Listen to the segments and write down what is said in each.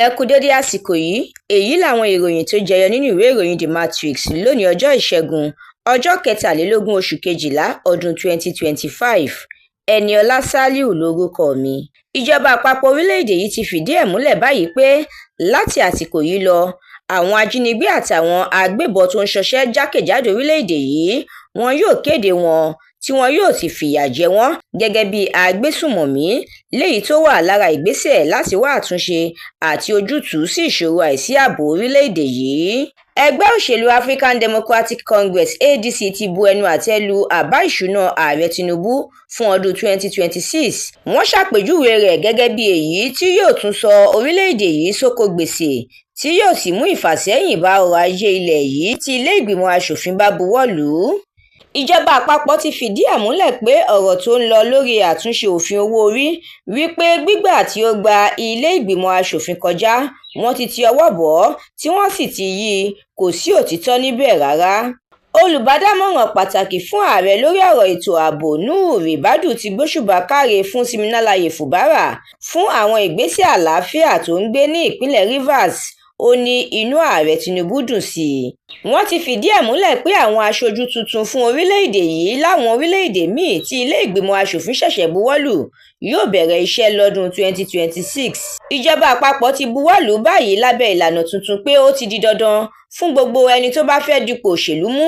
Ẹ kú dédé àsìkò yìí, èyí làwọn ìròyìn tó jẹyọ nínú ìwé ìròyìn The Matrix lónìí ọjọ́ Ìṣẹ́gun, ọjọ́ 23 oṣù Kejìlá ọdún 2025. Ẹniọlá Sàlíù lórúkọ mi. Ìjọba àpapọ̀ orílẹ̀-èdè yìí ti fìdí ẹ̀ múlẹ̀ báyìí pé láti àsìkò yìí lọ, àwọn ajínigbé àtàwọn agbébọn tó ń ṣọṣẹ́ jákèjádò orílẹ̀-èdè yìí wọn yóò kéde wọn tí wọn yóò sì fìyà jẹ wọ́n gẹ́gẹ́ bí agbésùmọ̀mí, léyìí tó wà lára ìgbésẹ̀ láti wá àtúnṣe àti ojútùú sí ìṣòro àìsí ààbò orílẹ̀-èdè yìí. Ẹgbẹ́ òṣèlú African Democratic Congress (ADC) ti bu ẹnu àtẹ́ lu àbá ìṣúná ààrẹ Tinubu fún ọdún 2026. Wọ́n ṣàpèjúwe rẹ̀ gẹ́gẹ́ bí èyí tí yóò tún sọ orílẹ̀-èdè yìí sóko gbèsè tí yóò sì mú ìfàsẹ́yìn bá ọrọ̀ ajé ilẹ̀ yìí tí ilé ìgbìmọ̀ aṣòfin bá buwọ́ lù ú. Ìjọba àpapọ̀ ti fìdí ẹ̀ múlẹ̀ pé ọ̀rọ̀ tó ń lọ lórí àtúnṣe òfin owó orí wípé gbígbà tí ó gba ilé ìgbìmọ̀ aṣòfin kọjá, wọ́n ti ọwọ́ bọ̀ ọ́ tí wọ́n sì ti yí i, kò sí òtítọ́ níbẹ̀ rárá. Olùbádámọ̀ràn pàtàkì fún ààrẹ lórí ọ̀rọ̀ ètò ààbò Nuhu Ribadu ti gbóṣùbà káre fún Siminalayi Fubara fún àwọn ìgbésẹ̀ àlàáfíà tó ń gbé ní ìpínlẹ̀ Rivers. Ó ní inú ààrẹ Tinubu dùn sí i. Wọ́n ti fìdí ẹ̀ múlẹ̀ pé àwọn aṣojú tuntun fún orílẹ̀-èdè yìí láwọn orílẹ̀-èdè míì tí ilé ìgbìmọ̀ aṣòfin ṣẹ̀ṣẹ̀ buwọ́lù yóò bẹ̀rẹ̀ iṣẹ́ lọ́dún 2026. Ìjọba àpapọ̀ ti buwọ́lù báyìí lábẹ́ ìlànà tuntun pé ó ti di dandan fún gbogbo ẹni tó bá fẹ́ dupò òṣèlú mú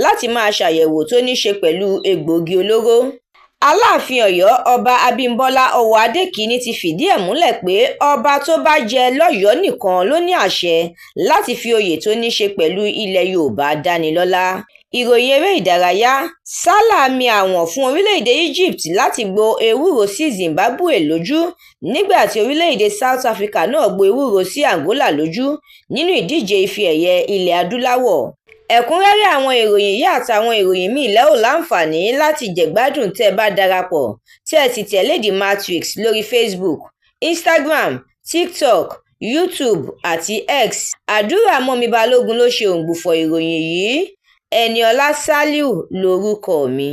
láti máa ṣàyẹ̀wò tó ní ṣe pẹ̀lú egbòogi olóró. Aláàfin Ọ̀yọ́ Ọba Abímbọ́lá Ọwọ́ Adékìní ti fìdí ẹ̀ múlẹ̀ pé ọba tó bá jẹ lọ́yọ̀ọ́ nìkan ló ní àṣẹ láti fi oyè tó ní ṣe pẹ̀lú ilẹ̀ Yorùbá dáni lọ́lá. Ìròyìn eré ìdárayá: Salah mi àwọn fún orílẹ̀-èdè Egypt láti gbo ewúro sí Zimbabwe lójú nígbà tí orílẹ̀-èdè South Africa náà gbo ewúro sí Angola lójú nínú ìdíje ife ẹ̀yẹ ilẹ̀ adúláwọ̀. Ẹ̀kúnrẹ́rẹ́ àwọn ìròyìn yìí àtàwọn ìròyìn míì lẹ́ ò láǹfààní láti jẹ̀gbádùn tẹ́ ẹ bá darapọ̀ tí ẹ sì tẹ̀lé The Matrix lórí Facebook, Instagram, TikTok, YouTube àti X. Àdúrà mọ́mi Balógun ló ṣe òǹgbùfọ̀ ìròyìn yìí. Ẹniọlá Sàlíù lórúkọ mi.